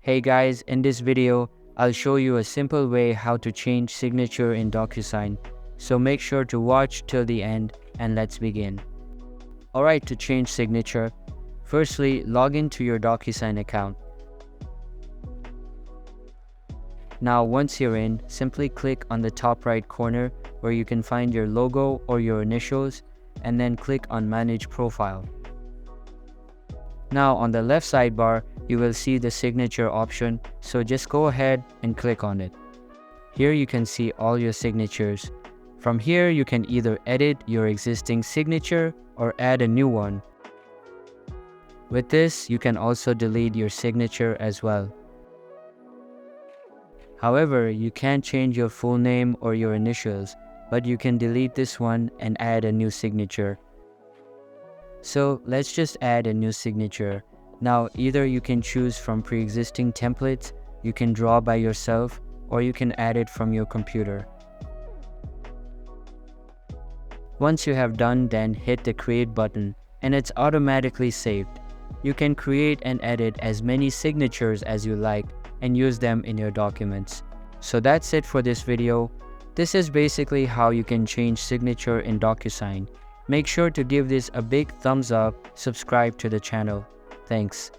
Hey guys, in this video, I'll show you a simple way how to change signature in DocuSign. So make sure to watch till the end and let's begin. Alright, to change signature, firstly log into your DocuSign account. Now once you're in, simply click on the top right corner where you can find your logo or your initials and then click on Manage Profile. Now on the left sidebar, you will see the signature option, so just go ahead and click on it. Here you can see all your signatures. From here you can either edit your existing signature or add a new one. With this, you can also delete your signature as well. However, you can't change your full name or your initials, but you can delete this one and add a new signature. So let's just add a new signature. Now either you can choose from pre-existing templates, you can draw by yourself, or you can add it from your computer. Once you have done, then hit the create button and it's automatically saved. You can create and edit as many signatures as you like and use them in your documents. So that's it for this video. This is basically how you can change signature in DocuSign. Make sure to give this a big thumbs up, subscribe to the channel. Thanks.